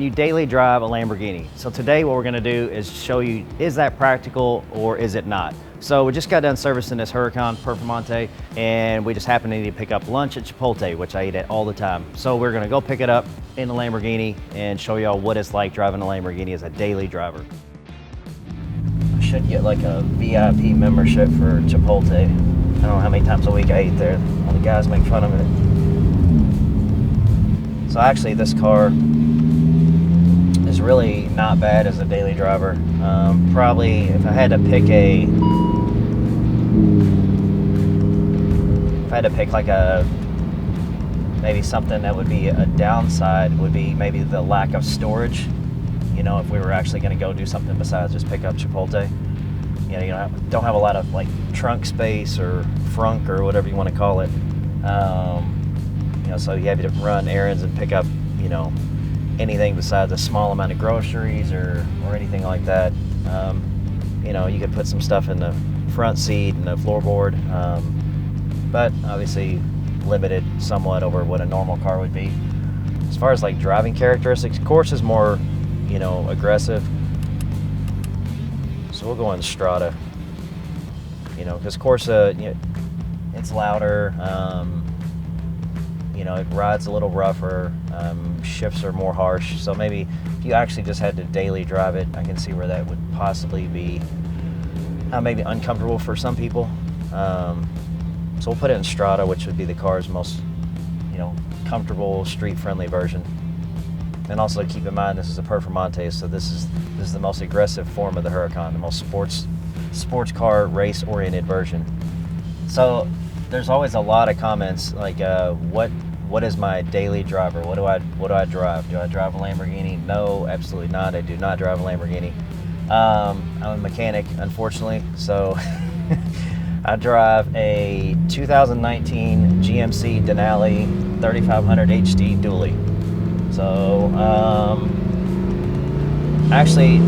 you daily drive a Lamborghini? So today what we're gonna do is show you, is that practical or is it not? So we just got done servicing this Huracán Performante, and we just happened to need to pick up lunch at Chipotle, which I eat at all the time. So we're gonna go pick it up in the Lamborghini and show y'all what it's like driving a Lamborghini as a daily driver. I should get like a VIP membership for Chipotle. I don't know how many times a week I eat there. All the guys make fun of it. So actually this car is really not bad as a daily driver. Probably if I had to pick like maybe something that would be a downside would be maybe the lack of storage. You know, if we were actually going to go do something besides just pick up Chipotle, you don't have a lot of like trunk space or frunk or whatever you want to call it. So you have to run errands and pick up, anything besides a small amount of groceries or anything like that. You could put some stuff in the front seat and the floorboard, but obviously limited somewhat over what a normal car would be. As far as like driving characteristics, Corsa is more, aggressive. So we'll go on Strada, because Corsa, it's louder. It rides a little rougher, shifts are more harsh. So maybe if you actually just had to daily drive it, I can see where that would possibly be maybe uncomfortable for some people. So we'll put it in Strada, which would be the car's most, comfortable, street-friendly version. And also keep in mind, this is a Performante, so this is the most aggressive form of the Huracan, the most sports car, race-oriented version. So there's always a lot of comments like, what is my daily driver? What do I drive? Do I drive a Lamborghini? No, absolutely not. I do not drive a Lamborghini. I'm a mechanic, unfortunately, so I drive a 2019 GMC Denali 3500 HD dually. So actually,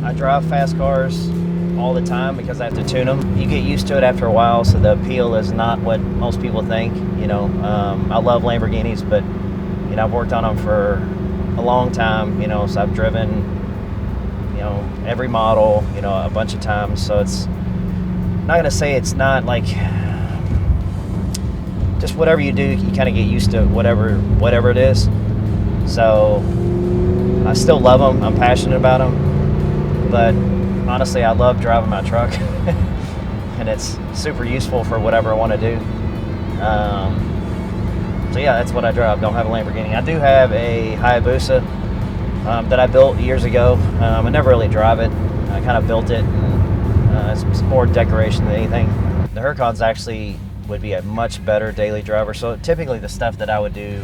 I drive fast cars all the time because I have to tune them. You get used to it after a while, so the appeal is not what most people think. I love Lamborghinis, but I've worked on them for a long time. So I've driven every model a bunch of times. So it's not gonna say it's not like just whatever you do, you kind of get used to whatever it is. So I still love them. I'm passionate about them, but honestly, I love driving my truck, and it's super useful for whatever I want to do. So yeah, that's what I drive. Don't have a Lamborghini. I do have a Hayabusa that I built years ago. I never really drive it. I kind of built it, and it's more decoration than anything. The Huracan's actually would be a much better daily driver. So typically the stuff that I would do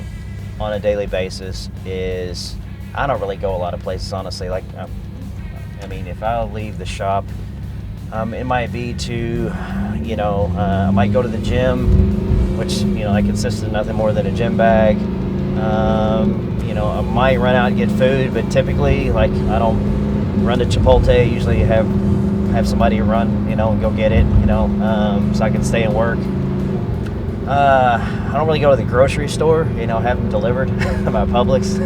on a daily basis is, I don't really go a lot of places, honestly. Like, if I leave the shop, it might be to, I might go to the gym, which, that consists of nothing more than a gym bag. I might run out and get food, but typically, like, I don't run to Chipotle. Usually have somebody run, and go get it, so I can stay and work. I don't really go to the grocery store, have them delivered by Publix.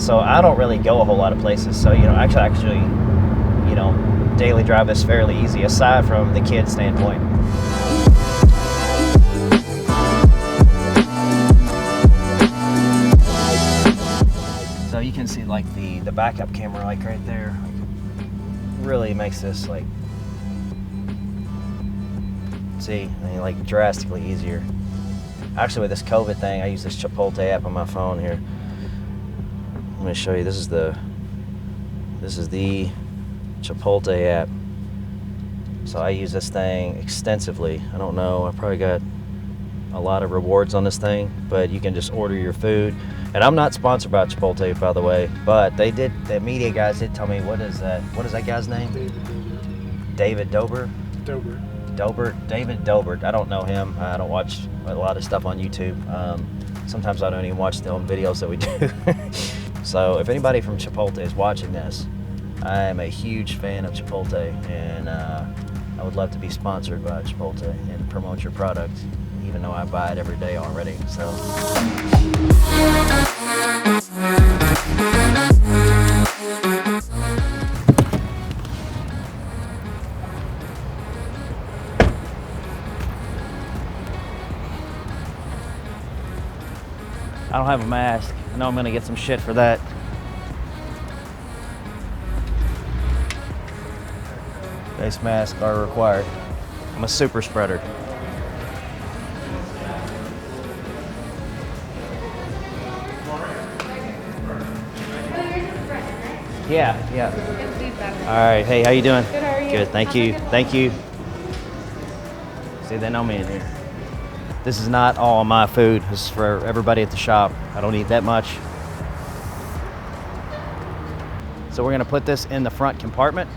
So I don't really go a whole lot of places. So, actually, daily drive is fairly easy, aside from the kid standpoint. So you can see like the backup camera, like right there, really makes this like, like drastically easier. Actually, with this COVID thing, I use this Chipotle app on my phone here. Let me show you. This is the Chipotle app. So I use this thing extensively. I don't know, I probably got a lot of rewards on this thing, but you can just order your food. And I'm not sponsored by Chipotle, by the way, but the media guys did tell me, what is that guy's name? David Dobrik. David Dobrik. I don't know him. I don't watch a lot of stuff on YouTube. Sometimes I don't even watch the own videos that we do. So if anybody from Chipotle is watching this, I am a huge fan of Chipotle, and I would love to be sponsored by Chipotle and promote your product. even though I buy it every day already. So. I don't have a mask. I know I'm gonna get some shit for that. Face masks are required. I'm a super spreader. Yeah. All right, hey, how you doing? Good, how are you? Good, thank you. Thank you. See, they know me in here. This is not all my food. This is for everybody at the shop. I don't eat that much. So we're gonna put this in the front compartment.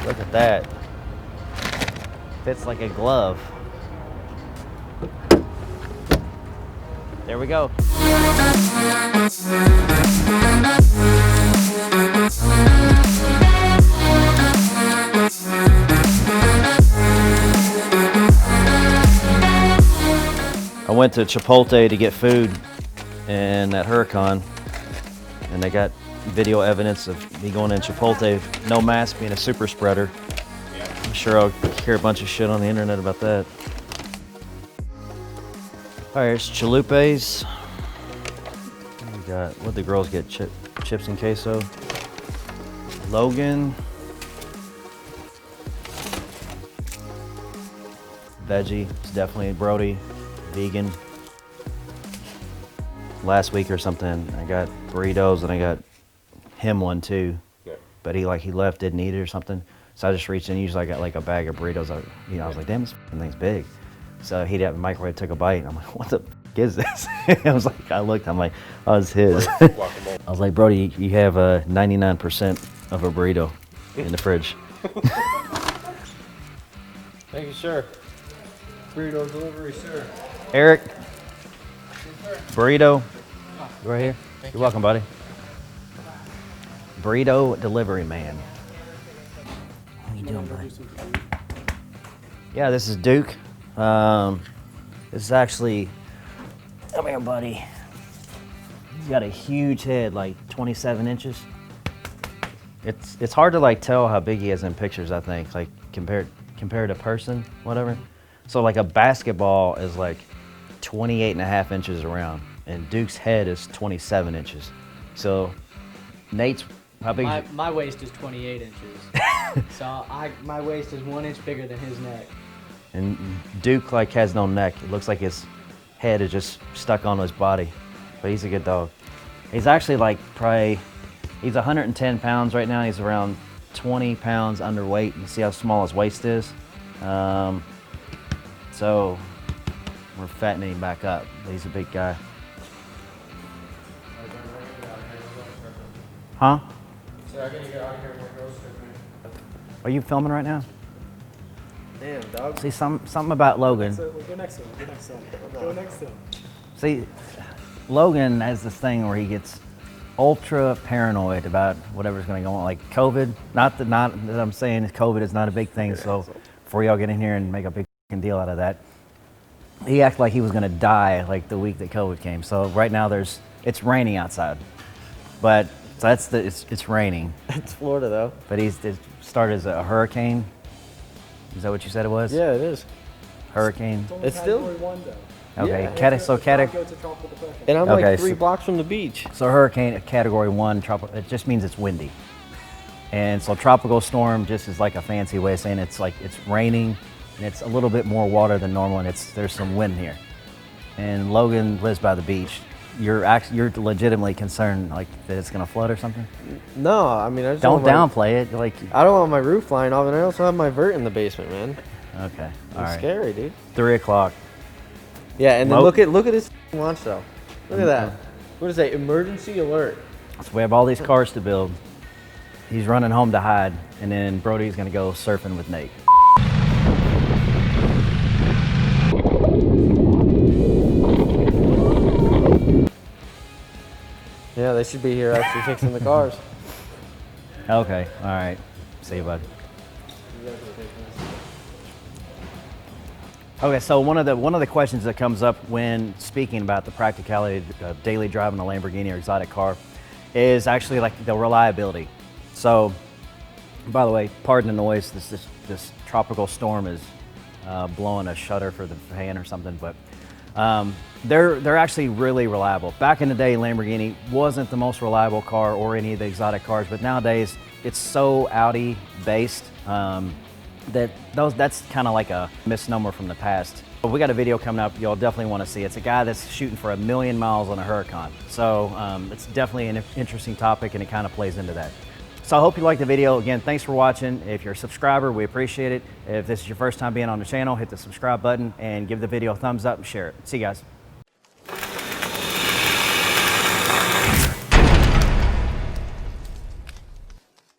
Look at that. Fits like a glove. There we go. I went to Chipotle to get food and at Huracan, and they got video evidence of me going in Chipotle, no mask, being a super spreader. I'm sure I'll hear a bunch of shit on the internet about that. All right, here's Chalupes. We got, what'd the girls get? Chips and queso. Logan. Veggie, it's definitely Brody. Vegan. Last week or something, I got burritos and I got him one too. Yeah. But he left, didn't eat it or something. So I just reached in, usually I got like a bag of burritos. I was like, damn, this thing's big. So he didn't microwave, took a bite, and I'm like, what the f is this? I looked, I'm like, oh, it's his. I was like, Brody, you have 99% of a burrito in the fridge. Thank you, sir. Burrito delivery, sir. Eric, burrito, right here. You're welcome, buddy. Burrito delivery man. How you doing, buddy? Yeah, this is Duke. This is actually, come here, buddy. He's got a huge head, like 27 inches. It's hard to like tell how big he is in pictures, I think, like compared to person, whatever. So like a basketball is like 28 and a half inches around, and Duke's head is 27 inches. So Nate's, how big is my waist is 28 inches. So my waist is 1 inch bigger than his neck. And Duke like has no neck. It looks like his head is just stuck on his body, but he's a good dog. He's actually like he's 110 pounds right now. He's around 20 pounds underweight. You can see how small his waist is. So we're fattening him back up. He's a big guy. Huh? Are you filming right now? Damn, dog. See, something about Logan. So we'll go next to him. Go next to him. See, Logan has this thing where he gets ultra paranoid about whatever's going to go on, like COVID. Not that I'm saying COVID is not a big thing. So before y'all get in here and make a big deal out of that, he acted like he was going to die like the week that COVID came. So right now it's raining outside, but so it's raining. It's Florida though. But it started as a hurricane. Is that what you said it was? Yeah, it is. Hurricane. It's still. Okay, Yeah. And I'm like 3 blocks from the beach. So hurricane category 1, it just means it's windy. And so tropical storm just is like a fancy way of saying it's raining and it's a little bit more water than normal and there's some wind here. And Logan lives by the beach. You're legitimately concerned like that it's gonna flood or something? No, I mean I just don't downplay it. Like I don't want my roof flying off, and I also have my vert in the basement, man. Okay, It's all right. scary, dude. 3 o'clock. Yeah, and then look at this launch though. Look at that. What is that? Emergency alert. So we have all these cars to build. He's running home to hide, and then Brody's gonna go surfing with Nate. Yeah, they should be here actually fixing the cars. Okay, all right. See you, bud. Okay, so one of the questions that comes up when speaking about the practicality of daily driving a Lamborghini or exotic car is actually like the reliability. So, by the way, pardon the noise. This tropical storm is blowing a shutter for the fan or something, but they're actually really reliable. Back in the day, Lamborghini wasn't the most reliable car or any of the exotic cars, but nowadays it's so Audi based that's kind of like a misnomer from the past. But we got a video coming up you'll definitely want to see. It's a guy that's shooting for 1,000,000 miles on a Huracan. So it's definitely an interesting topic and it kind of plays into that. So I hope you liked the video. Again, thanks for watching. If you're a subscriber, we appreciate it. If this is your first time being on the channel, hit the subscribe button and give the video a thumbs up and share it. See you guys.